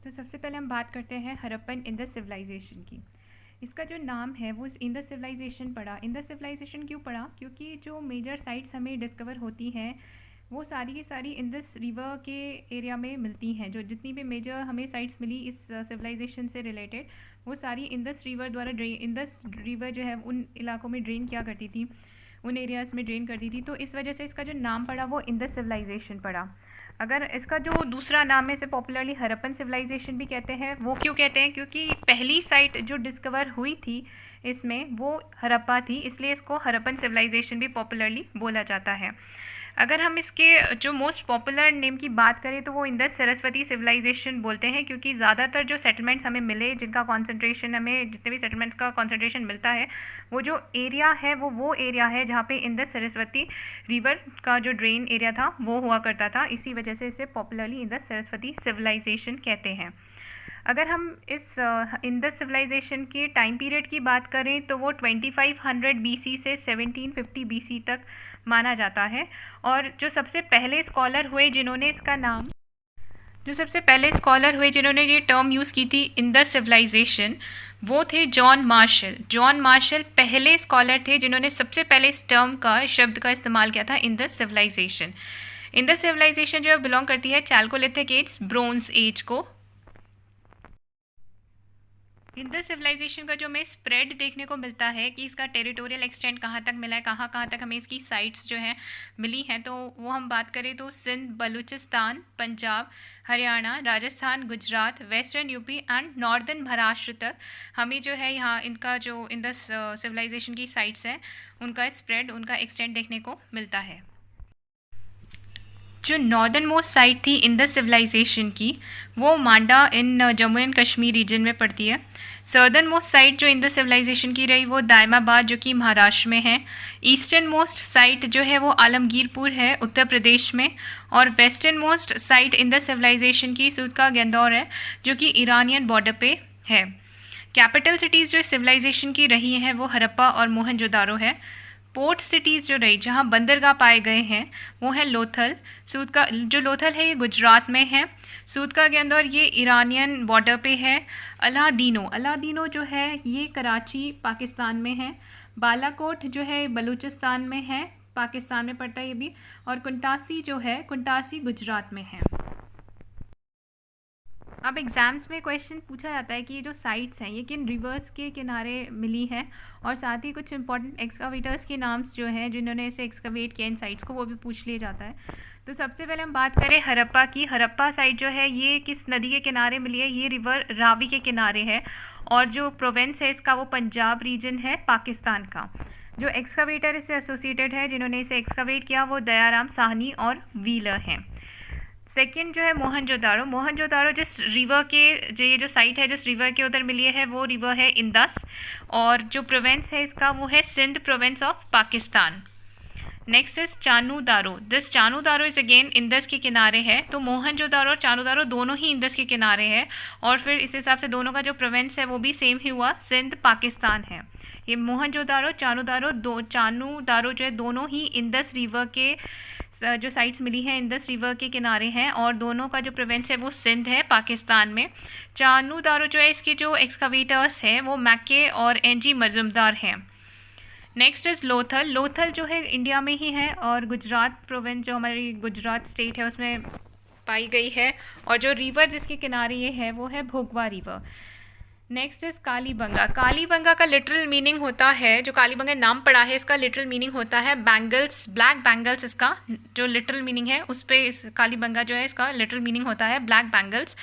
तो सबसे पहले हम बात करते हैं हड़प्पन इंडस सिविलाइजेशन की। इसका जो नाम है वो इंडस सिविलाइजेशन पड़ा। इंडस सिविलाइजेशन क्यों पड़ा? क्योंकि जो मेजर साइट्स हमें डिस्कवर होती हैं वो सारी की सारी इंडस रिवर के एरिया में मिलती हैं। जो जितनी भी मेजर हमें साइट्स मिली इस सिविलाइजेशन से रिलेटेड, वो सारी इंडस रिवर द्वारा इंडस रिवर जो है उन इलाकों में ड्रेन किया करती थी, उन एरियाज़ में ड्रेन करती थी। तो इस वजह से इसका जो नाम पड़ा वो इंडस सिविलाइजेशन पड़ा। अगर इसका जो दूसरा नाम है इसे पॉपुलरली हड़प्पन सिविलाइजेशन भी कहते हैं। वो क्यों कहते हैं? क्योंकि पहली साइट जो डिस्कवर हुई थी इसमें वो हड़प्पा थी, इसलिए इसको हड़प्पन सिविलाइजेशन भी पॉपुलरली बोला जाता है। अगर हम इसके जो मोस्ट पॉपुलर नेम की बात करें तो वो इंडस सरस्वती सिविलाइजेशन बोलते हैं, क्योंकि ज़्यादातर जो सेटलमेंट्स हमें मिले, जिनका कॉन्सेंट्रेशन हमें जितने भी सेटलमेंट्स का कॉन्सेंट्रेशन मिलता है, वो जो एरिया है वो एरिया है जहाँ पे इंडस सरस्वती रिवर का जो ड्रेन एरिया था वो हुआ करता था। इसी वजह से इसे पॉपुलरली इंडस सरस्वती सिविलाइजेशन कहते हैं। अगर हम इस इंडस सिविलाइजेशन के टाइम पीरियड की बात करें तो वो 2500 बीसी से 1750 बीसी तक माना जाता है। और जो सबसे पहले स्कॉलर हुए जिन्होंने ये टर्म यूज़ की थी इंडस सिविलाइजेशन, वो थे जॉन मार्शल। जॉन मार्शल पहले स्कॉलर थे जिन्होंने सबसे पहले इस टर्म का, शब्द का इस्तेमाल किया था, इंडस सिविलाइजेशन। इंडस सिविलाइजेशन जो बिलोंग करती है चैल्कोलिथिक एज, ब्रोंज एज को। इंडस सिविलाइजेशन का जो हमें स्प्रेड देखने को मिलता है कि इसका टेरिटोरियल एक्सटेंड कहाँ तक मिला है, कहाँ कहाँ तक हमें इसकी साइट्स जो हैं मिली हैं, तो वो हम बात करें तो Sindh, Balochistan, Punjab, Haryana, Rajasthan, Gujarat, western UP and northern Maharashtra तक हमें जो है यहाँ इनका जो इंडस सिविलाइजेशन की साइट्स हैं उनका स्प्रेड, उनका एक्सटेंड देखने को मिलता है। जो नॉर्दर्न मोस्ट साइट थी इंडस सिविलाइजेशन की वो मांडा इन जम्मू एंड कश्मीर रीजन में पड़ती है। सर्दर्न मोस्ट साइट जो इंडस सिविलाइजेशन की रही वो दायमाबाद जो कि महाराष्ट्र में है। ईस्टर्न मोस्ट साइट जो है वो आलमगीरपुर है उत्तर प्रदेश में। और western most site Indus civilisation की सूद का गेंदौर है जो कि ईरानियन बॉर्डर पे है। कैपिटल सिटीज़ जो सिविलाइजेशन की रही हैं वो हड़प्पा और मोहनजोदारो है। पोर्ट सिटीज़ जो रही जहाँ बंदरगाह पाए गए हैं वो है लोथल। सूद का जो लोथल है ये गुजरात में है। सूद का गेंदौर ये ईरानियन बॉर्डर पे है। अलादीनो जो है ये कराची पाकिस्तान में है। बालाकोट जो है बलूचिस्तान में है, पाकिस्तान में पड़ता है ये भी। और कुंटासी जो है, कुंटासी गुजरात में है। अब एग्ज़ाम्स में क्वेश्चन पूछा जाता है कि ये जो साइट्स हैं ये किन रिवर्स के किनारे मिली हैं, और साथ ही कुछ इंपॉर्टेंट एक्सकावेटर्स के नाम्स जो हैं जिन्होंने इसे एक्सकावेट किया इन साइट्स को, वो भी पूछ लिया जाता है। तो सबसे पहले हम बात करें हड़प्पा की। हड़प्पा साइट जो है ये किस नदी के किनारे मिली है? ये रिवर रावी के किनारे है। और जो प्रोविंस है इसका वो पंजाब रीजन है पाकिस्तान का। जो एक्सकावेटर इससे एसोसिएटेड है, जिन्होंने इसे एक्सकावेट किया, वो दयाराम साहनी और व्हीलर हैं। सेकेंड जो है मोहनजोदारो जिस रिवर के, जो ये जो साइट है जिस रिवर के उधर मिली है वो रिवर है इंदस। और जो प्रोविंस है इसका वो है Sindh province of Pakistan. Next is Chanhudaro. This Chanhudaro is again Indus के किनारे है। तो मोहनजोदारो और चानूदारो दोनों ही इंदस के किनारे है, और फिर इस हिसाब से दोनों का जो प्रोविंस है वो भी सेम ही हुआ, सिंध पाकिस्तान है। ये मोहनजोदारो चानूदारो जो है दोनों ही इंदस रिवर के जो साइट्स मिली हैं इंदस रिवर के किनारे हैं, और दोनों का जो प्रोविंस है वो सिंध है पाकिस्तान में। चानूदारो जो है इसके जो एक्सकावेटर्स हैं वो मैके और एनजी मजुमदार हैं। नेक्स्ट इज़ लोथल जो है इंडिया में ही है, और गुजरात प्रोविंस जो हमारी गुजरात स्टेट है उसमें पाई गई है। और जो रिवर जिसके किनारे ये है वो है Bhogava river. Next is Kalibangan. Kalibangan का लिटरल मीनिंग होता है, जो कालीबंगा नाम पड़ा है इसका लिटरल मीनिंग होता है बैंगल्स, ब्लैक बैंगल्स। इसका जो लिटरल मीनिंग है उस पर इस कालीबंगा जो है इसका लिटरल मीनिंग होता है ब्लैक बैंगल्स।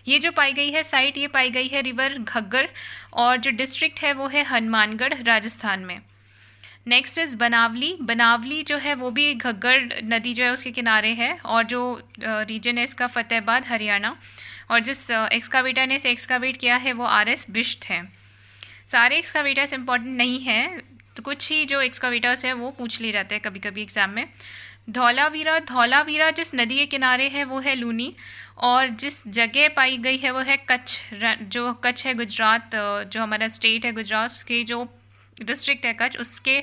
ये जो पाई गई है साइट, ये पाई गई है रिवर घग्गर, और जो डिस्ट्रिक्ट है वो है हनुमानगढ़ राजस्थान में। नेक्स्ट इज़ बनावली जो है वो भी घग्गर नदी जो है उसके किनारे है, और जो रीजन है इसका फतेहाबाद हरियाणा। और जिस एक्सकावेटर ने इसे एक्सकावेट किया है वो RS बिष्ट है। सारे एक्सकावेटर्स इंपॉर्टेंट नहीं हैं, तो कुछ ही जो एक्सकावेटर्स हैं वो पूछ लिए जाते हैं कभी कभी एग्ज़ाम में। धौलावीरा जिस नदी के किनारे है वो है लूनी, और जिस जगह पाई गई है वो है कच्छ। जो कच्छ है गुजरात, जो हमारा स्टेट है गुजरात के जो डिस्ट्रिक्ट है कच्छ, उसके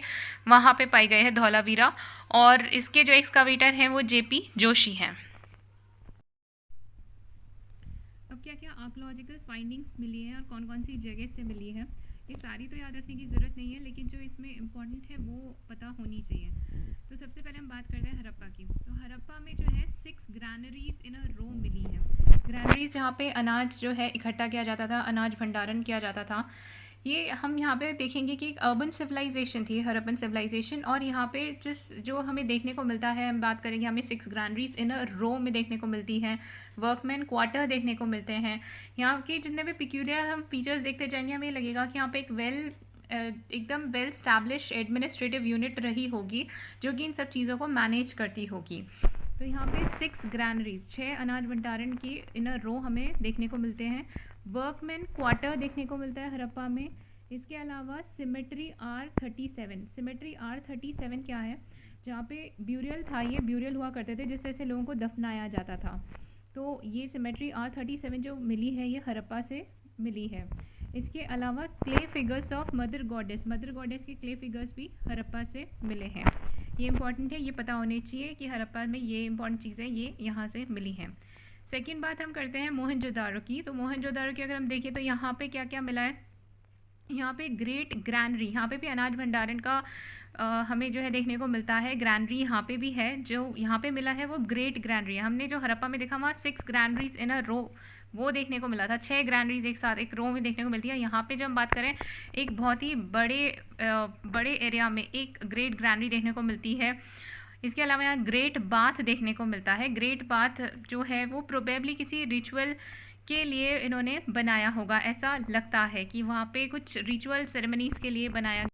वहाँ पे पाई गए है धौलावीरा। और इसके जो एक्सकावेटर हैं वो JP जोशी हैं। अब क्या क्या आर्कोलॉजिकल फाइंडिंग्स मिली हैं और कौन कौन सी जगह से मिली है, ये सारी तो याद रखने की ज़रूरत नहीं है, लेकिन जो इसमें इम्पॉर्टेंट है वो पता होनी चाहिए। तो सबसे पहले हम बात करते हैं हड़प्पा की। तो हड़प्पा में जो है 6 ग्रैनरीज इन अ रो मिली है। ग्रैनरीज जहाँ पे अनाज जो है इकट्ठा किया जाता था, अनाज भंडारण किया जाता था। ये हम यहाँ पे देखेंगे कि एक अर्बन सिविलाइजेशन थी, हड़प्पन सिविलाइजेशन। और यहाँ पे जो हमें देखने को मिलता है, हम बात करेंगे, हमें 6 ग्रैनरीज इन अ रो में देखने को मिलती हैं। वर्कमैन क्वार्टर देखने को मिलते हैं। यहाँ के जितने भी पिक्यूलियर हम फीचर्स देखते जाएंगे, हमें लगेगा कि यहाँ पे एक एकदम वेल स्टैब्लिश एडमिनिस्ट्रेटिव यूनिट रही होगी जो कि इन सब चीज़ों को मैनेज करती होगी। तो यहाँ पे 6 ग्रैनरीज, 6 अनाज भंडारण की इन अ रो हमें देखने को मिलते हैं। वर्कमैन क्वार्टर देखने को मिलता है हड़प्पा में। इसके अलावा सिमेट्री R37, सिमेट्री R37 क्या है, जहाँ पे ब्यूरियल था, ये ब्यूरियल हुआ करते थे जिस तरह से लोगों को दफनाया जाता था। तो ये सिमेट्री R37 जो मिली है ये हड़प्पा से मिली है। इसके अलावा clay figures of mother goddess के क्ले फिगर्स भी हड़प्पा से मिले हैं। ये इंपॉर्टेंट है, ये पता होनी चाहिए कि हड़प्पा में ये इंपॉर्टेंट चीज़ें ये यहाँ से मिली हैं। सेकेंड बात हम करते हैं मोहनजोदारो की। तो मोहनजोदारो की अगर हम देखें तो यहाँ पे क्या क्या मिला है, यहाँ पे ग्रेट ग्रैनरी, यहाँ पे भी अनाज भंडारण का हमें जो है देखने को मिलता है। ग्रैनरी यहाँ पे भी है, जो यहाँ पे मिला है वो ग्रेट ग्रैनरी है। हमने जो हड़प्पा में देखा वहाँ 6 ग्रैनरीज इन अ रो वो देखने को मिला था, 6 ग्रैनरीज एक साथ एक रो में देखने को मिलती है। यहाँ पे जब हम बात करें एक बहुत ही बड़े एरिया में एक ग्रेट ग्रैनरी देखने को मिलती है। इसके अलावा यहाँ ग्रेट बाथ देखने को मिलता है। ग्रेट बाथ जो है वो प्रोबेबली किसी रिचुअल के लिए इन्होंने बनाया होगा, ऐसा लगता है कि वहाँ पे कुछ रिचुअल सेरेमनीज़ के लिए बनाया।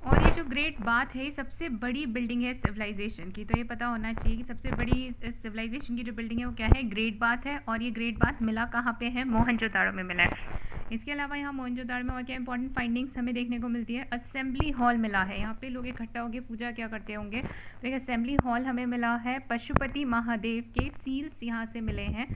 और ये जो ग्रेट बाथ है सबसे बड़ी बिल्डिंग है सिविलाइजेशन की, तो ये पता होना चाहिए कि सबसे बड़ी सिविलाइजेशन की जो बिल्डिंग है वो क्या है, ग्रेट बाथ है। और ये ग्रेट बाथ मिला कहाँ पे है, मोहनजोदाड़ो में मिला है। इसके अलावा यहाँ मोहनजोदाड़ो में और क्या इंपॉर्टेंट फाइंडिंग्स हमें देखने को मिलती है। असेंबली हॉल मिला है, यहाँ पे लोग इकट्ठा होकर पूजा क्या करते होंगे, तो एक असेंबली हॉल हमें मिला है। पशुपति महादेव के सील्स यहाँ से मिले हैं।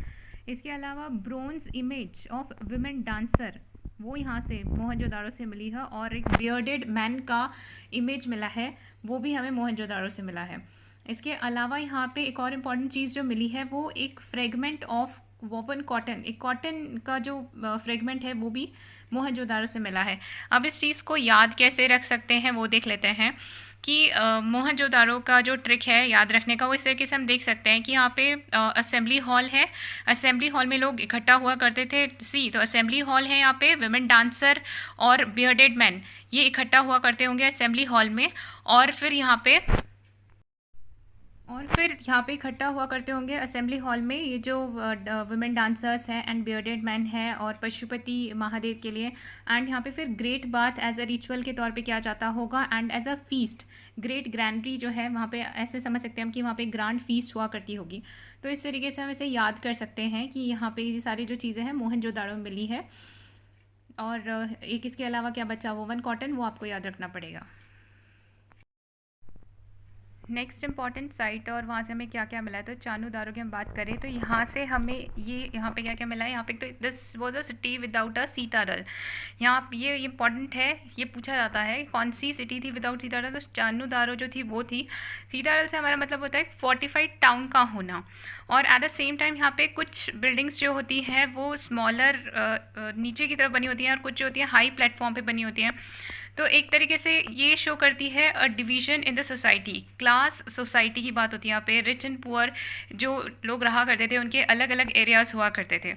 इसके अलावा bronze image of women dancer वो यहाँ से मोहनजोदाड़ो से मिली है। और एक बियर्डेड मैन का इमेज मिला है, वो भी हमें मोहनजोदाड़ो से मिला है। इसके अलावा यहाँ पे एक और इम्पॉर्टेंट चीज़ जो मिली है वो एक फ्रेगमेंट ऑफ वोवन कॉटन, एक कॉटन का जो फ्रेगमेंट है वो भी मोहनजोदाड़ो से मिला है। अब इस चीज़ को याद कैसे रख सकते हैं वो देख लेते हैं कि मोहनजोदाड़ो का जो ट्रिक है याद रखने का वो इस तरीके से हम देख सकते हैं कि यहाँ पे असेंबली हॉल है, असेंबली हॉल में लोग इकट्ठा हुआ करते थे। तो असेंबली हॉल है, यहाँ पे विमेन डांसर और बियर्डेड मैन ये इकट्ठा हुआ करते होंगे असेंबली हॉल में। और फिर यहाँ पे इकट्ठा हुआ करते होंगे असेंबली हॉल में ये जो वुमेन डांसर्स हैं एंड बियर्डेड मैन है और पशुपति महादेव के लिए। एंड यहाँ पे फिर great bath as a ritual के तौर पे किया जाता होगा। And as a feast great granary जो है वहाँ पे ऐसे समझ सकते हैं हम कि वहाँ पे ग्रांड फीस्ट हुआ करती होगी। तो इस तरीके से हम इसे याद कर सकते हैं कि यहाँ पे ये सारी जो चीज़ें हैं मोहनजोदाड़ो में मिली है। और एक इसके अलावा क्या बचा, वोवन कॉटन, वो आपको याद रखना पड़ेगा। नेक्स्ट इंपॉर्टेंट साइट और वहाँ से हमें क्या क्या मिला है, तो चानूदारो की हम बात करें तो यहाँ से हमें यहाँ पे क्या क्या मिला है। यहाँ पे तो this was a city without a citadel. यहाँ ये इंपॉर्टेंट है, ये पूछा जाता है कौन सी सिटी थी विदाउट सीटाडल, तो चानूदारो जो थी वो थी। सीटाडल से हमारा मतलब होता है फोर्टिफाइड टाउन का होना। और एट द सेम टाइम यहाँ पे कुछ बिल्डिंग्स जो होती हैं वो स्मॉलर नीचे की तरफ बनी होती हैं और कुछ जो होती हैं हाई प्लेटफॉर्म पे बनी होती हैं। तो एक तरीके से ये शो करती है a division in the society, class society की बात होती है यहाँ पे। रिच एंड पुअर जो लोग रहा करते थे उनके अलग अलग एरियाज़ हुआ करते थे।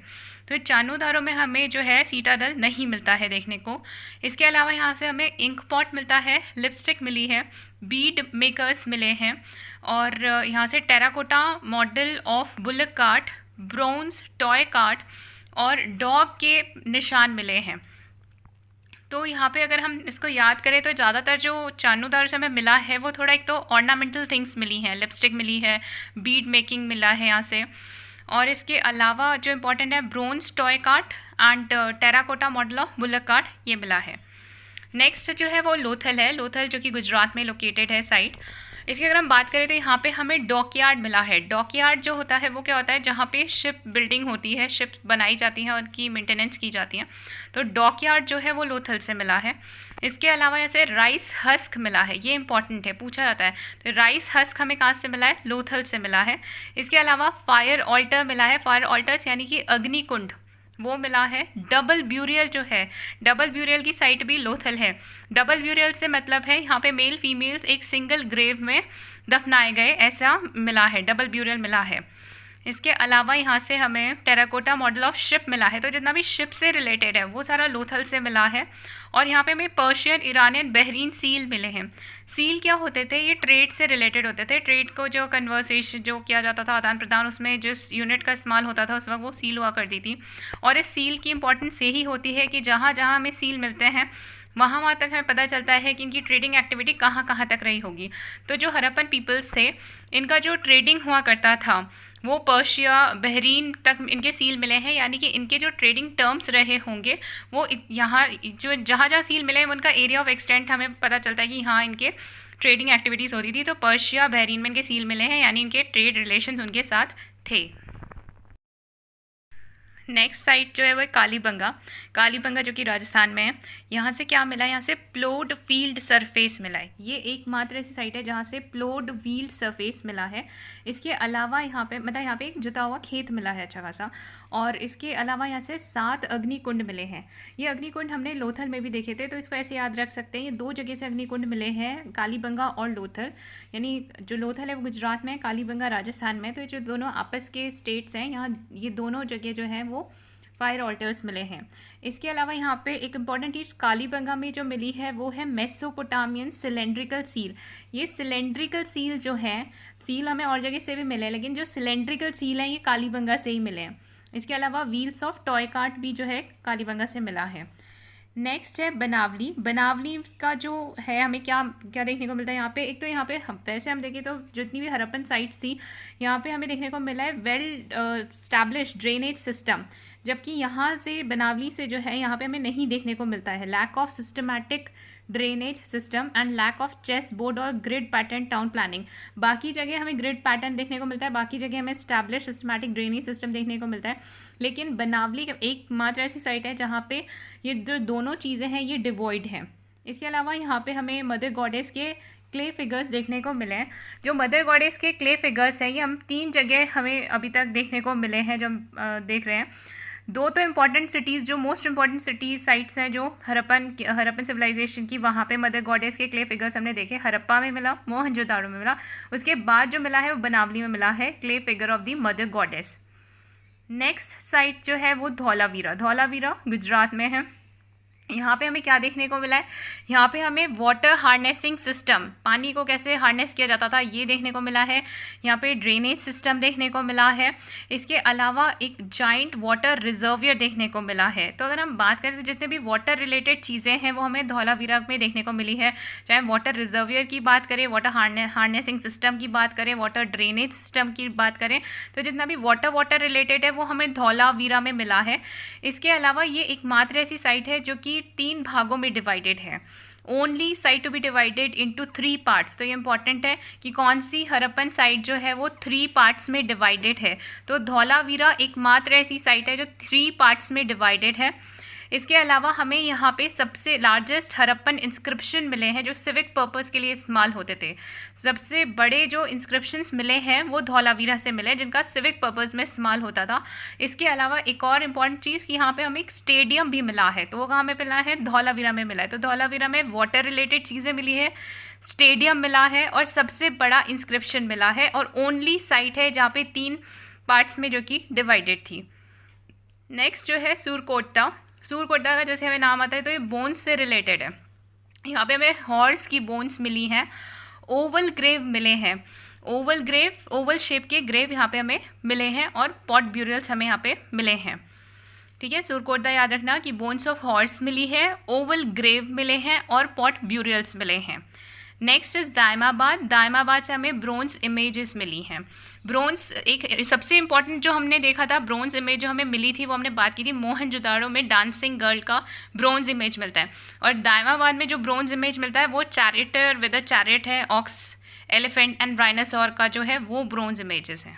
तो चानूदारो में हमें जो है सीटाडल नहीं मिलता है देखने को। इसके अलावा यहाँ से हमें इंक पॉट मिलता है, लिपस्टिक मिली है, बीड मेकर्स मिले हैं और यहाँ से terracotta model of bullock cart, bronze toy cart और डॉग के निशान मिले हैं। तो यहाँ पे अगर हम इसको याद करें तो ज़्यादातर जो चानूदारो से हमें मिला है वो थोड़ा एक तो ऑर्नामेंटल थिंग्स मिली हैं, लिपस्टिक मिली है, बीड मेकिंग मिला है यहाँ से। और इसके अलावा जो इम्पोर्टेंट है bronze toy cart and terracotta model of bullock cart ये मिला है। नेक्स्ट जो है वो लोथल है, लोथल जो कि गुजरात में लोकेटेड है साइट। इसकी अगर हम बात करें तो यहाँ पे हमें डॉकयार्ड मिला है। डॉकयार्ड जो होता है वो क्या होता है, जहाँ पे शिप बिल्डिंग होती है, शिप बनाई जाती हैं, उनकी मेंटेनेंस की जाती है। तो डॉकयार्ड जो है वो लोथल से मिला है। इसके अलावा जैसे राइस हस्क मिला है, ये इंपॉर्टेंट है, पूछा जाता है। तो राइस हस्क हमें कहाँ से मिला है, लोथल से मिला है। इसके अलावा फायर ऑल्टर मिला है, फायर ऑल्टर्स यानी कि अग्निकुंड, वो मिला है। डबल ब्यूरियल जो है, डबल ब्यूरियल की साइट भी लोथल है। डबल ब्यूरियल से मतलब है यहाँ पे मेल फीमेल्स एक सिंगल ग्रेव में दफनाए गए, ऐसा मिला है, डबल ब्यूरियल मिला है। इसके अलावा यहाँ से हमें टेराकोटा मॉडल ऑफ शिप मिला है। तो जितना भी शिप से रिलेटेड है वो सारा लोथल से मिला है। और यहाँ पे हमें पर्शियन, ईरानियन, बहरीन सील मिले हैं। सील क्या होते थे, ये ट्रेड से रिलेटेड होते थे। ट्रेड को जो कन्वर्सेशन जो किया जाता था, आदान प्रदान, उसमें जिस यूनिट का इस्तेमाल होता था उस वक्त वो सील हुआ करती थी। और इस सील की इंपॉर्टेंस यही होती है कि जहाँ जहाँ हमें सील मिलते हैं वहाँ तक हमें पता चलता है कि इनकी ट्रेडिंग एक्टिविटी कहाँ कहाँ तक रही होगी। तो जो हरप्पन पीपल्स थे, इनका जो ट्रेडिंग हुआ करता था वो पर्शिया, बहरीन तक इनके सील मिले हैं। यानी कि इनके जो ट्रेडिंग टर्म्स रहे होंगे वो यहाँ जो जहाँ जहाँ सील मिले हैं उनका एरिया ऑफ एक्सटेंट हमें पता चलता है कि हाँ इनके ट्रेडिंग एक्टिविटीज़ होती थी। तो पर्शिया, बहरीन में इनके सील मिले हैं, यानी इनके ट्रेड रिलेशंस उनके साथ थे। नेक्स्ट साइट जो है वो कालीबंगा। कालीबंगा जो कि राजस्थान में है। यहाँ से क्या मिला है, यहाँ से प्लोड फील्ड सरफेस मिला है। ये एकमात्र ऐसी साइट है जहाँ से प्लोड फील्ड सरफेस मिला है। इसके अलावा यहाँ पे मतलब यहाँ पे एक जुता हुआ खेत मिला है अच्छा खासा। और इसके अलावा यहाँ से 7 अग्निकुंड मिले हैं। ये अग्निकुंड हमने लोथल में भी देखे थे, तो इसको ऐसे याद रख सकते हैं। ये 2 जगह से अग्निकुंड मिले हैं, कालीबंगा और लोथल। यानी जो लोथल है वो गुजरात में है, कालीबंगा राजस्थान में। तो ये जो दोनों आपस के स्टेट्स हैं, यहाँ ये दोनों जगह जो हैं वो फायर ऑल्टर्स मिले हैं। इसके अलावा यहाँ पे एक इम्पॉर्टेंट चीज़ कालीबंगा में जो मिली है वो है मेसोपोटामियन सिलेंड्रिकल सील। ये सिलेंड्रिकल सील जो है, सील हमें और जगह से भी मिले हैं, लेकिन जो सिलेंड्रिकल सील है ये कालीबंगा से ही मिले हैं। इसके अलावा व्हील्स ऑफ टॉय कार्ट भी जो है कालीबंगा से मिला है। नेक्स्ट है बनावली। बनावली का जो है हमें क्या क्या देखने को मिलता है यहाँ पे। एक तो यहाँ पे वैसे हम देखें तो जितनी भी हरप्पन साइट्स थी यहाँ पे हमें देखने को मिला है वेल स्टैब्लिश्ड ड्रेनेज सिस्टम, जबकि यहाँ से बनावली से जो है यहाँ पे हमें नहीं देखने को मिलता है। Lack of systematic drainage system and lack of chess board और ग्रिड पैटर्न टाउन प्लानिंग। बाकी जगह हमें ग्रिड पैटर्न देखने को मिलता है, बाकी जगह हमें स्टैब्लिश सिस्टमैटिक ड्रेनेज सिस्टम देखने को मिलता है। लेकिन बनावली एकमात्र ऐसी साइट है जहाँ पे ये जो दोनों चीज़ें हैं ये डिवॉइड हैं। इसके अलावा यहाँ पे हमें मदर गॉडेस के क्ले फिगर्स देखने को मिले हैं। जो मदर गॉडेस के क्ले फिगर्स हैं ये हम 3 जगह हमें अभी तक देखने को मिले हैं जो हम देख रहे हैं। 2 तो इम्पॉर्टेंट सिटीज़, जो मोस्ट इम्पॉर्टेंट सिटीज साइट्स हैं जो हरप्पन सिविलाइजेशन की, वहाँ पे मदर गॉडेस के क्ले फिगर्स हमने देखे। हरप्पा में मिला, मोहनजोदाड़ो में मिला। उसके बाद जो मिला है वो बनावली में मिला है, clay figure of the mother goddess. Next site जो है वो धौलावीरा। धौलावीरा गुजरात में है। यहाँ पे हमें क्या देखने को मिला है, यहाँ पे हमें वाटर हार्नेसिंग सिस्टम, पानी को कैसे हार्नेस किया जाता था ये देखने को मिला है। यहाँ पे ड्रेनेज सिस्टम देखने को मिला है। इसके अलावा एक जाइंट वाटर रिजर्वियर देखने को मिला है। तो अगर हम बात करें तो जितने भी वाटर रिलेटेड चीज़ें हैं वो हमें धौलावीरा में देखने को मिली है। चाहे वाटर रिजर्वियर की बात करें, वाटर हार्नेसिंग सिस्टम की बात करें, वाटर ड्रेनेज सिस्टम की बात करें, तो जितना भी वाटर रिलेटेड है वो हमें धौलावीरा में मिला है। इसके अलावा ये एकमात्र ऐसी साइट है जो कि 3 भागों में डिवाइडेड है। Only site to be divided into 3 parts. तो ये इंपॉर्टेंट है कि कौन सी हरप्पन साइट जो है वो 3 पार्ट्स में डिवाइडेड है। तो धौलावीरा एकमात्र ऐसी साइट है जो 3 पार्ट्स में डिवाइडेड है। इसके अलावा हमें यहाँ पे सबसे लार्जेस्ट हरप्पन इंस्क्रिप्शन मिले हैं जो सिविक पर्पस के लिए इस्तेमाल होते थे। सबसे बड़े जो इंस्क्रिप्शंस मिले हैं वो धौलावीरा से मिले जिनका सिविक पर्पस में इस्तेमाल होता था। इसके अलावा एक और इम्पॉर्टेंट चीज़ कि यहाँ पे हमें एक स्टेडियम भी मिला है। तो वो कहाँ में मिला है, धौलावीरा में मिला है। तो धौलावीरा में वाटर रिलेटेड चीज़ें मिली है, स्टेडियम मिला है और सबसे बड़ा इंस्क्रिप्शन मिला है। और ओनली साइट है जहाँ पे 3 पार्ट्स में जो कि डिवाइडेड थी। नेक्स्ट जो है सूरकोटा। सूरकोटा का जैसे हमें नाम आता है तो ये बोन्स से रिलेटेड है। यहाँ पे हमें हॉर्स की बोन्स मिली हैं, ओवल ग्रेव मिले हैं, ओवल ग्रेव, ओवल शेप के ग्रेव यहाँ पे हमें मिले हैं और पॉट ब्यूरियल्स हमें यहाँ पे मिले हैं। ठीक है, सूरकोटा याद रखना कि बोन्स ऑफ हॉर्स मिली है, ओवल ग्रेव मिले हैं और पॉट ब्यूरियल्स मिले हैं। Next is Daimabad. दायमाबाद से हमें ब्रोंज इमेजेस मिली हैं। ब्रोंज एक सबसे इंपॉर्टेंट जो हमने देखा था, ब्रोंज इमेज जो हमें मिली थी वो हमने बात की थी मोहनजोदाड़ो में डांसिंग गर्ल का ब्रोंज इमेज मिलता है। और दायमाबाद में जो ब्रोंज इमेज मिलता है वो चैरिटर विद अ चैरिट है, ऑक्स एलिफेंट एंड राइनासोर का जो है वो ब्रोंज इमेजेस हैं।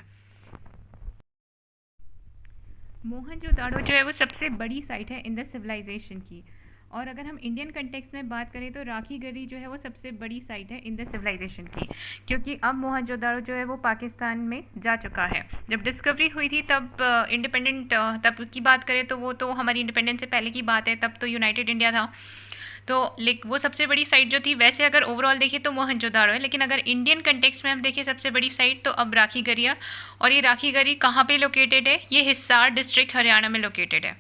मोहनजोदाड़ो जो है वो सबसे बड़ी साइट है इन द सिविलाइजेशन की। और अगर हम इंडियन कंटेक्स्ट में बात करें तो राखीगढ़ी जो है वो सबसे बड़ी साइट है इन द सिविलाइजेशन की, क्योंकि अब मोहनजोदाड़ो जो है वो पाकिस्तान में जा चुका है। जब डिस्कवरी हुई थी तब इंडिपेंडेंट तब की बात करें तो वो तो हमारी इंडिपेंडेंस से पहले की बात है, तब तो यूनाइटेड इंडिया था। तो वो सबसे बड़ी साइट जो थी, वैसे अगर ओवरऑल देखें तो मोहनजोदाड़ो है, लेकिन अगर इंडियन कंटेक्स्ट में हम देखें सबसे बड़ी साइट तो अब राखीगढ़ी है। और ये राखीगढ़ी कहाँ पे लोकेटेड है? ये हिसार डिस्ट्रिक्ट हरियाणा में लोकेटेड है।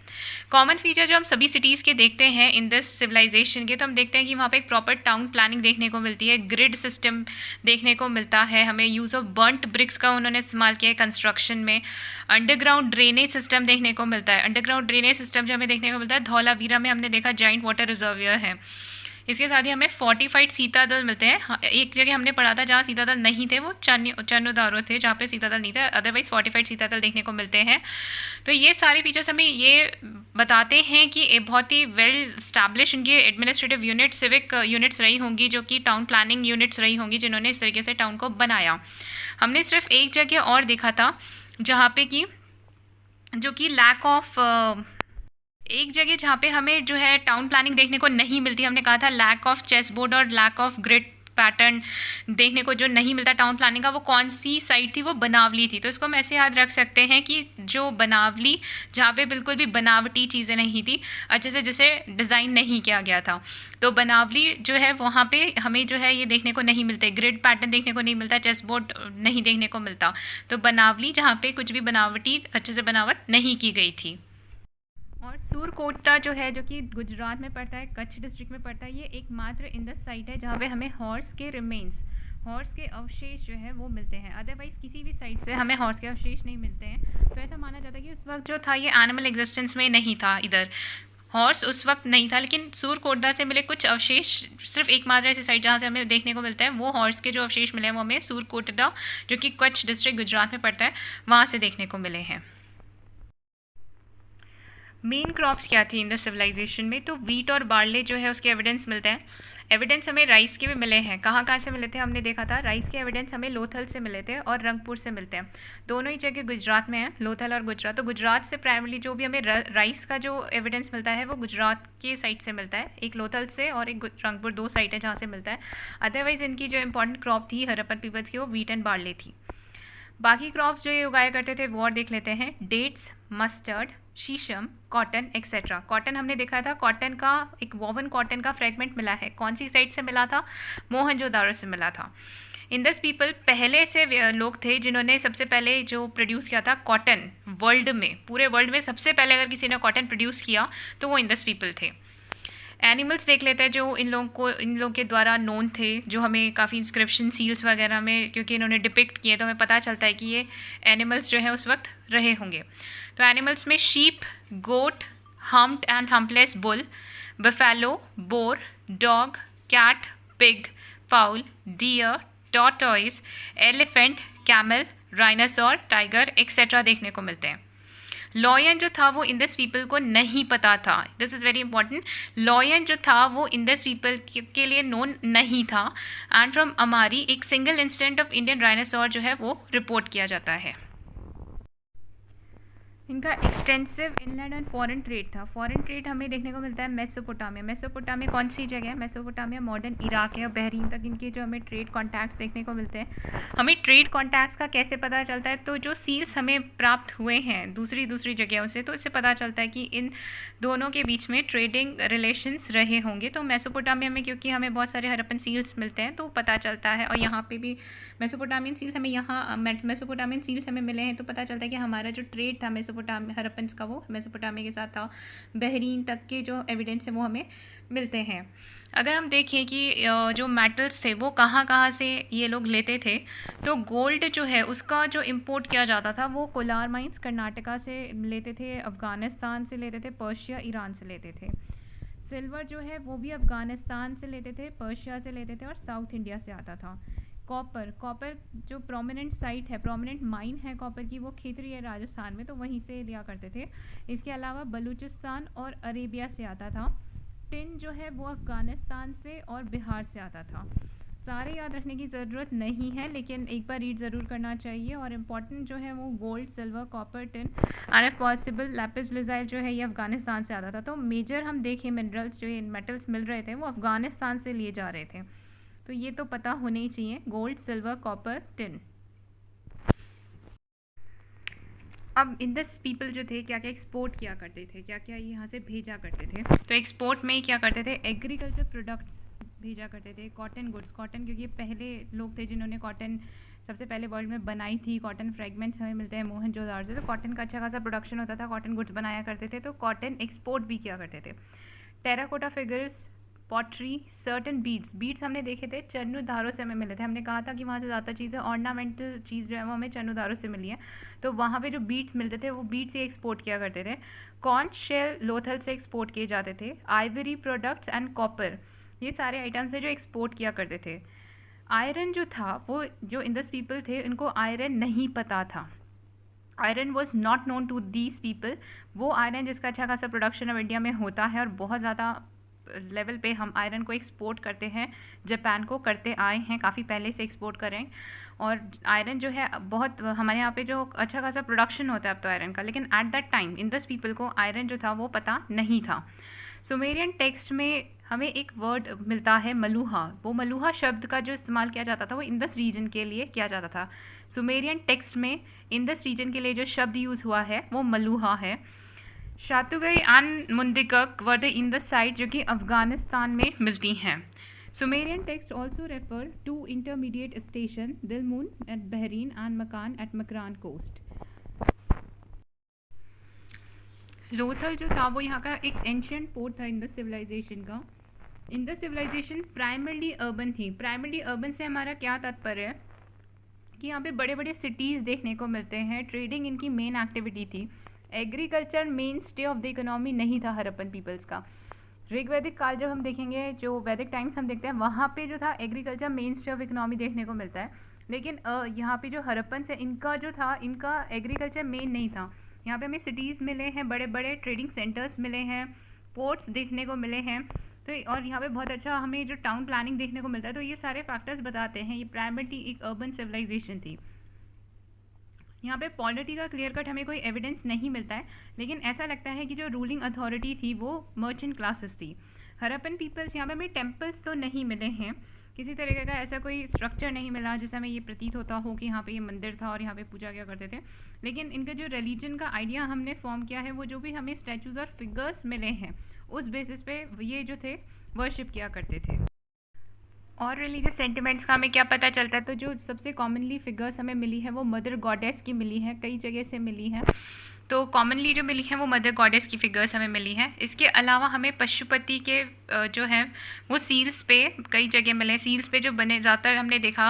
कॉमन फीचर जो हम सभी सिटीज़ के देखते हैं इन दिस सिविलाइजेशन के, तो हम देखते हैं कि वहाँ पे एक प्रॉपर टाउन प्लानिंग देखने को मिलती है, ग्रिड सिस्टम देखने को मिलता है हमें, यूज़ ऑफ बर्न्ट ब्रिक्स का उन्होंने इस्तेमाल किया है कंस्ट्रक्शन में। अंडरग्राउंड ड्रेनेज सिस्टम देखने को मिलता है। अंडरग्राउंड ड्रेनेज सिस्टम जो हमें देखने को मिलता है, धौलावीरा में हमने देखा जाइंट वाटर रिजर्वियर है। इसके साथ ही हमें फोर्टिफाइड सीतादल मिलते हैं। एक जगह हमने पढ़ा था जहाँ सीतादल नहीं थे, वो चन्नोदारो थे जहाँ पे सीतादल नहीं था, अदरवाइज फोर्टिफाइड सीतादल देखने को मिलते हैं। तो ये सारे फीचर्स हमें ये बताते हैं कि एक बहुत ही वेल स्टैब्लिश इनकी एडमिनिस्ट्रेटिव यूनिट, सिविक यूनिट्स रही होंगी, जो कि टाउन प्लानिंग यूनिट्स रही होंगी, जिन्होंने इस तरीके से टाउन को बनाया। हमने सिर्फ एक जगह और देखा था जहाँ पे कि जो कि लैक ऑफ एक जगह जहाँ पे हमें जो है टाउन प्लानिंग देखने को नहीं मिलती, हमने कहा था लैक ऑफ चेस बोर्ड और लैक ऑफ ग्रिड पैटर्न देखने को जो नहीं मिलता टाउन प्लानिंग का, वो कौन सी साइट थी? वो बनावली थी। तो इसको हम ऐसे याद रख सकते हैं कि जो बनावली, जहाँ पे बिल्कुल भी बनावटी चीज़ें नहीं थी, अच्छे से जिसे डिज़ाइन नहीं किया गया था, तो बनावली जो है वहाँ पे हमें जो है ये देखने को नहीं मिलते, ग्रिड पैटर्न देखने को नहीं मिलता, चेस बोर्ड नहीं देखने को मिलता। तो बनावली जहाँ पे कुछ भी बनावटी अच्छे से बनावट नहीं की गई थी। और सूरकोटा जो है, जो कि गुजरात में पड़ता है, कच्छ डिस्ट्रिक्ट में पड़ता है, ये एकमात्र इंडस साइट है जहाँ पे हमें हॉर्स के रिमेन्स, हॉर्स के अवशेष जो है वो मिलते हैं। अदरवाइज़ किसी भी साइट से हमें हॉर्स के अवशेष नहीं मिलते हैं। तो ऐसा माना जाता है कि उस वक्त जो था ये एनिमल एग्जिस्टेंस में नहीं था, इधर हॉर्स उस वक्त नहीं था, लेकिन सूरकोटा से मिले कुछ अवशेष, सिर्फ एकमात्र ऐसी साइट जहाँ से हमें देखने को मिलता है, वो हॉर्स के जो अवशेष मिले हैं वो हमें सूरकोटा, जो कि कच्छ डिस्ट्रिक्ट गुजरात में पड़ता है, वहाँ से देखने को मिले हैं। मेन क्रॉप्स क्या थी इन द सिविलाइजेशन में? तो वीट और बार्ले जो है उसके एविडेंस मिलते हैं। एविडेंस हमें राइस के भी मिले हैं। कहाँ कहाँ से मिले थे? हमने देखा था राइस के एविडेंस हमें लोथल से मिले थे और रंगपुर से मिलते हैं। दोनों ही जगह गुजरात में है, लोथल और गुजरात। तो गुजरात से प्राइमरली जो भी हमें राइस का जो एविडेंस मिलता है वो गुजरात के साइड से मिलता है, एक लोथल से और एक रंगपुर, दो साइट है जहाँ से मिलता है। अदरवाइज़ इनकी जो इंपॉर्टेंट क्रॉप थी हड़प्पन पीपल्स की, वो वीट एंड बार्ले थी। बाकी क्रॉप्स जो ये उगाया करते थे वो और देख लेते हैं। डेट्स, मस्टर्ड, शीशम, कॉटन एक्सेट्रा। कॉटन हमने देखा था, कॉटन का एक वोवन कॉटन का फ्रेगमेंट मिला है। कौन सी साइड से मिला था? मोहनजोदारो से मिला था। इंडस पीपल पहले से लोग थे जिन्होंने सबसे पहले जो प्रोड्यूस किया था कॉटन वर्ल्ड में, पूरे वर्ल्ड में सबसे पहले अगर किसी ने कॉटन प्रोड्यूस किया तो वो इंडस पीपल थे। एनिमल्स देख लेते हैं जो इन लोगों के द्वारा नोन थे, जो हमें काफ़ी इंस्क्रिप्शन सील्स वगैरह में क्योंकि इन्होंने डिपिक्ट किए तो हमें पता चलता है कि ये एनिमल्स जो है उस वक्त रहे होंगे। तो एनिमल्स में sheep, goat, humped and humpless bull, buffalo, boar, dog, cat, pig, fowl, deer, tortoise, elephant, camel, rhinoceros, tiger etcetera देखने को मिलते हैं। लॉयन जो था वो इंडस पीपल को नहीं पता था। This is very important. Lion जो था वो इंडस पीपल के लिए नोन नहीं था। एंड फ्रॉम अमारी एक सिंगल इंसिडेंट ऑफ इंडियन राइनासोर जो है वो रिपोर्ट किया जाता है। इनका extensive inland and foreign trade था। फॉरेन ट्रेड हमें देखने को मिलता है मेसोपोटामिया। मेसोपोटामिया कौन सी जगह है? मेसोपोटामिया मॉडर्न इराक है और बहरीन तक इनके जो हमें ट्रेड कॉन्टैक्ट्स देखने को मिलते हैं। हमें ट्रेड कॉन्टैक्ट्स का कैसे पता चलता है? तो जो सील्स हमें प्राप्त हुए हैं दूसरी जगहों से, तो इससे पता चलता है कि इन दोनों के बीच में ट्रेडिंग रिलेशंस रहे होंगे। तो मेसोपोटामिया में क्योंकि हमें बहुत सारे हड़प्पन सील्स मिलते हैं तो पता चलता है, और यहाँ पे भी मेसोपोटामियन सील्स हमें मेसोपोटामियन सील्स हमें मिले हैं, तो पता चलता है कि हमारा जो ट्रेड था हड़प्पन्स का वो मेसोपोटामिया के साथ था। बहरीन तक के जो एविडेंस है वो हमें मिलते हैं। अगर हम देखें कि जो मेटल्स थे वो कहाँ कहाँ से ये लोग लेते थे, तो गोल्ड जो है उसका जो इंपोर्ट किया जाता था वो कोलार माइंस कर्नाटका से लेते थे, अफ़गानिस्तान से लेते थे, पर्शिया, ईरान से लेते थे। सिल्वर जो है वो भी अफ़गानिस्तान से लेते थे, पर्शिया से लेते थे और साउथ इंडिया से आता था। कॉपर जो प्रोमिनेंट साइट है, प्रोमिनेंट माइन है कॉपर की, वो खेतरी है राजस्थान में, तो वहीं से लिया करते थे। इसके अलावा बलूचिस्तान और अरेबिया से आता था। टिन जो है वो अफ़गानिस्तान से और बिहार से आता था। सारे याद रखने की ज़रूरत नहीं है, लेकिन एक बार रीड ज़रूर करना चाहिए। और इम्पॉर्टेंट जो है वो gold, silver, copper, tin and if possible lapis lazuli जो है ये अफ़गानिस्तान से आता था। तो मेजर हम देखें मिनरल्स जो ये मेटल्स मिल रहे थे वो अफ़गानिस्तान से लिए जा रहे थे, तो ये तो पता होने ही चाहिए, गोल्ड, सिल्वर, कॉपर, टिन। अब इंडस पीपल जो थे क्या क्या एक्सपोर्ट किया करते थे, क्या क्या यहाँ से भेजा करते थे। तो एक्सपोर्ट में क्या करते थे, एग्रीकल्चर प्रोडक्ट्स भेजा करते थे, कॉटन गुड्स, कॉटन क्योंकि पहले लोग थे जिन्होंने कॉटन सबसे पहले वर्ल्ड में बनाई थी। कॉटन फ्रेगमेंट्स हमें मिलते हैं मोहनजोदाड़ो से, तो कॉटन का अच्छा खासा प्रोडक्शन होता था, कॉटन गुड्स बनाया करते थे, तो कॉटन एक्सपोर्ट भी किया करते थे। Terracotta figures, pottery, certain beads, beads हमने देखे थे चन्नुधारों से हमें मिले थे। हमने कहा था कि वहाँ से ज़्यादा चीज़ें ऑर्नामेंटल चीज़ जो है वो हमें चन्नुधारों से मिली है, तो वहाँ पे जो बीड्स मिलते थे वो बीड्स ही एक्सपोर्ट किया करते थे। कॉन्च शेल लोथल से एक्सपोर्ट किए जाते थे। आइवरी प्रोडक्ट्स एंड कॉपर, ये सारे आइटम्स हैं जो एक्सपोर्ट किया करते थे। आयरन जो था वो जो इंडस पीपल थे इनको आयरन नहीं पता था, iron was not known to these people. वो आयरन जिसका अच्छा खासा प्रोडक्शन अब इंडिया में होता है और बहुत ज़्यादा लेवल पे हम आयरन को एक्सपोर्ट करते हैं, जापान को करते आए हैं, काफ़ी पहले से एक्सपोर्ट करें। और आयरन जो है बहुत हमारे यहाँ पे जो अच्छा खासा प्रोडक्शन होता है अब तो आयरन का, लेकिन at that time Indus people को आयरन जो था वो पता नहीं था। सुमेरियन टेक्स्ट में हमें एक वर्ड मिलता है मलूहा, वो मलूहा शब्द का जो इस्तेमाल किया जाता था वो इंडस रीजन के लिए किया जाता था। सुमेरियन टेक्स्ट में इंडस रीजन के लिए जो शब्द यूज़ हुआ है वो मलूहा है। शातुगई and Mundigak were the Indus site जो कि अफगानिस्तान में मिलती हैं। Sumerian text also refer to intermediate station Dilmun at Bahrain and Makan at Makran coast. Lothal जो था वो यहाँ का एक एंशियंट पोर्ट था इंडस सिविलाइजेशन का। इंडस सिविलाइजेशन प्राइमरली अर्बन थी। प्राइमरली अर्बन से हमारा क्या तात्पर्य है कि यहाँ पे बड़े बड़े सिटीज़ देखने को मिलते हैं, ट्रेडिंग इनकी मेन एक्टिविटी थी। Agriculture main stay of the economy नहीं था हड़प्पन पीपल्स का। ऋग्वैदिक काल जब हम देखेंगे, जो वैदिक टाइम्स हम देखते हैं, वहाँ पे जो था agriculture main stay of economy देखने को मिलता है। लेकिन यहाँ पे जो हड़प्पन से इनका जो था, इनका एग्रीकल्चर मेन नहीं था। यहाँ पे हमें सिटीज़ मिले हैं, बड़े बड़े ट्रेडिंग सेंटर्स मिले हैं, पोर्ट्स देखने को मिले हैं, तो और यहाँ पे बहुत अच्छा हमें जो टाउन प्लानिंग देखने को मिलता है। तो ये सारे फैक्टर्स बताते हैं ये प्राइमरली एक अर्बन सिविलाइजेशन थी। यहाँ पे पॉलिटी का क्लियर कट हमें कोई एविडेंस नहीं मिलता है, लेकिन ऐसा लगता है कि जो रूलिंग अथॉरिटी थी वो मर्चेंट क्लासेस थी। हड़प्पन पीपल्स, यहाँ पे हमें टेम्पल्स तो नहीं मिले हैं, किसी तरीके का ऐसा कोई स्ट्रक्चर नहीं मिला जिससे हमें ये प्रतीत होता हो कि यहाँ पे ये मंदिर था और यहाँ पे पूजा क्या करते थे। लेकिन इनका जो रिलीजन का आइडिया हमने फॉर्म किया है, वो जो भी हमें स्टैचूज और फिगर्स मिले हैं उस बेसिस पे ये जो थे वर्शिप किया करते थे। और रिलीजियस सेंटिमेंट्स का हमें क्या पता चलता है, तो जो सबसे कॉमनली फिगर्स हमें मिली है वो मदर गॉडेस की मिली है, कई जगह से मिली है। तो कॉमनली जो मिली है वो मदर गॉडेस की फिगर्स हमें मिली हैं। इसके अलावा हमें पशुपति के जो हैं वो सील्स पे कई जगह मिले। सील्स पे जो बने ज़्यादातर हमने देखा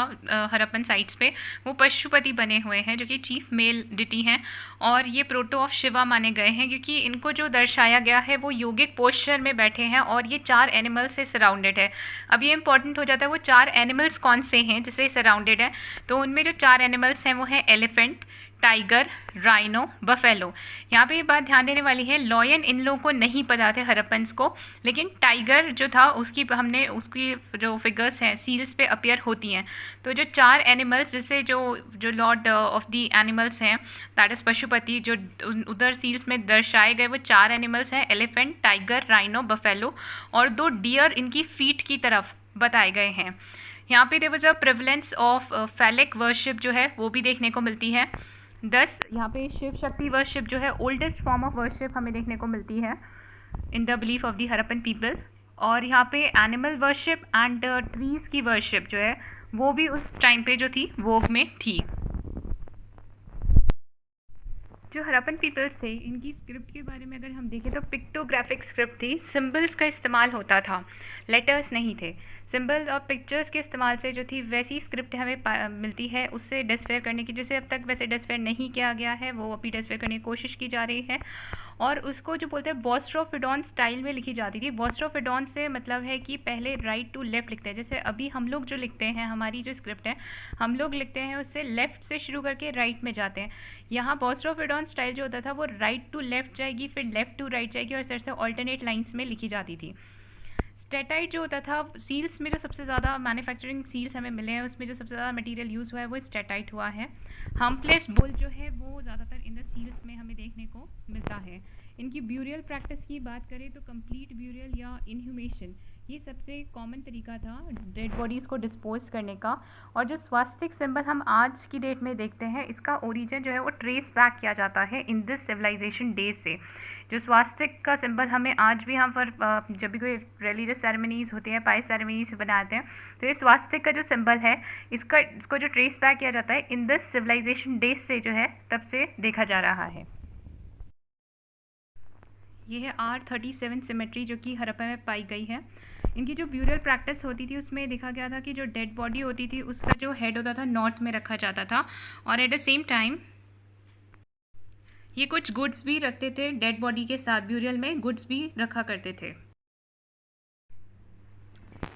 हड़प्पन साइट्स पे वो पशुपति बने हुए हैं जो कि चीफ मेल डिटी हैं, और ये प्रोटो ऑफ शिवा माने गए हैं क्योंकि इनको जो दर्शाया गया है वो योगिक पोस्चर में बैठे हैं और ये 4 एनिमल से सराउंडेड है। अब ये इंपॉर्टेंट हो जाता है वो 4 एनिमल्स कौन से हैं जिससे सराउंडेड है। तो उनमें जो 4 एनिमल्स हैं वो है एलिफेंट, टाइगर, राइनो, बफेलो। यहाँ पे ये बात ध्यान देने वाली है, लॉयन इन लोगों को नहीं पता थे हड़प्पन्स को, लेकिन टाइगर जो था उसकी हमने उसकी जो फिगर्स हैं सील्स पे अपीयर होती हैं। तो जो 4 एनिमल्स जैसे जो लॉर्ड ऑफ द एनिमल्स हैं दैट इज़ पशुपति, जो उधर सील्स में दर्शाए गए वो 4 एनिमल्स हैं, एलिफेंट, टाइगर, राइनो, बफेलो, और 2 डियर इनकी फीट की तरफ बताए गए हैं। यहाँ पे there was a prevalence of phallic worship जो है वो भी देखने को मिलती है। 10 यहाँ पे शिव शक्ति वर्शिप जो है ओल्डेस्ट फॉर्म ऑफ वर्शिप हमें देखने को मिलती है in the belief of the Harappan people. और यहाँ पे एनिमल वर्शिप एंड ट्रीज की वर्शिप जो है वो भी उस टाइम पे जो थी वोग में थी। जो हड़प्पन पीपल्स थे इनकी स्क्रिप्ट के बारे में अगर हम देखें तो पिक्टोग्राफिक स्क्रिप्ट थी, सिंबल्स का इस्तेमाल होता था, लेटर्स नहीं थे। सिंबल्स और पिक्चर्स के इस्तेमाल से जो थी वैसी स्क्रिप्ट हमें मिलती है, उससे डिस्फेयर करने की, जिसे अब तक वैसे डिस्फेयर नहीं किया गया है वो अभी डिस्फेयर करने की कोशिश की जा रही है। और उसको जो बोलते हैं बोस्ट्रोफिडॉन स्टाइल में लिखी जाती थी। बोस्ट्रोफिडॉन से मतलब है कि पहले राइट टू लेफ्ट लिखते हैं, जैसे अभी हम लोग जो लिखते हैं, हमारी जो स्क्रिप्ट है हम लोग लिखते हैं उससे लेफ़्ट से शुरू करके राइट में जाते हैं। यहाँ बोस्ट्रोफिडॉन स्टाइल जो होता था वो राइट टू लेफ्ट जाएगी, फिर लेफ्ट टू राइट जाएगी और इस तरह से ऑल्टरनेट लाइन्स में लिखी जाती थी। स्टेटाइट जो होता था, सील्स में जो सबसे ज़्यादा मैन्युफैक्चरिंग सील्स हमें मिले हैं उसमें जो सबसे ज़्यादा मटेरियल यूज़ हुआ है वो स्टेटाइट हुआ है। हार्मलेस बुल जो है वो ज़्यादातर इन द सील्स में हमें देखने को मिलता है। इनकी ब्यूरियल प्रैक्टिस की बात करें तो कंप्लीट ब्यूरियल या इनह्यूमेशन ये सबसे कॉमन तरीका था डेड बॉडीज़ को डिस्पोज करने का। और जो स्वास्तिक सिंबल हम आज की डेट में देखते हैं इसका ओरिजिन जो है वो ट्रेस बैक किया जाता है इन दिस सिविलाइजेशन डेज से। जो स्वास्तिक का सिंबल हमें आज भी हम पर जब भी कोई रिलीजियस सेरेमनीज़ होती हैं, पाइस सेरेमनीज बनाते हैं, तो ये स्वास्तिक का जो सिंबल है इसको जो ट्रेस बैक किया जाता है इन दिस सिविलाइजेशन डेज से जो है तब से देखा जा रहा है। ये है R37 सिमेट्री जो कि हड़प्पा में पाई गई है। इनकी जो ब्यूरियल प्रैक्टिस होती थी उसमें देखा गया था कि जो डेड बॉडी होती थी उसका जो हेड होता था नॉर्थ में रखा जाता था, और एट द सेम टाइम ये कुछ गुड्स भी रखते थे डेड बॉडी के साथ, ब्यूरियल में गुड्स भी रखा करते थे।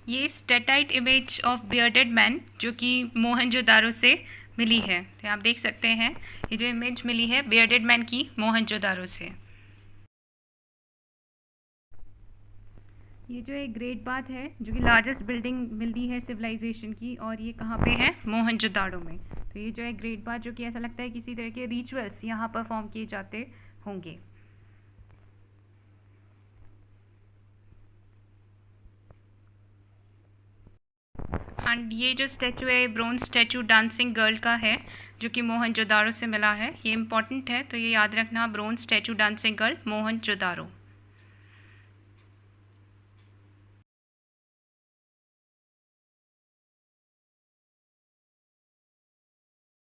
ये steatite image of bearded man जो कि मोहनजोदारो से मिली है, तो आप देख सकते हैं ये जो इमेज मिली है बियर्डेड मैन की मोहनजोदारो से। ये जो एक ग्रेट बात है जो कि लार्जेस्ट बिल्डिंग मिलती है सिविलाइजेशन की, और ये कहाँ पे है? मोहनजोदाड़ो में। तो ये जो है ग्रेट बात जो कि ऐसा लगता है किसी तरह के रिचुअल्स यहाँ परफॉर्म किए जाते होंगे। एंड ये जो स्टैचू है ब्रोंज स्टैचू डांसिंग गर्ल का है जो कि मोहनजोदाड़ो से मिला है। ये इम्पॉर्टेंट है तो ये याद रखना, bronze statue dancing girl Mohenjodaro.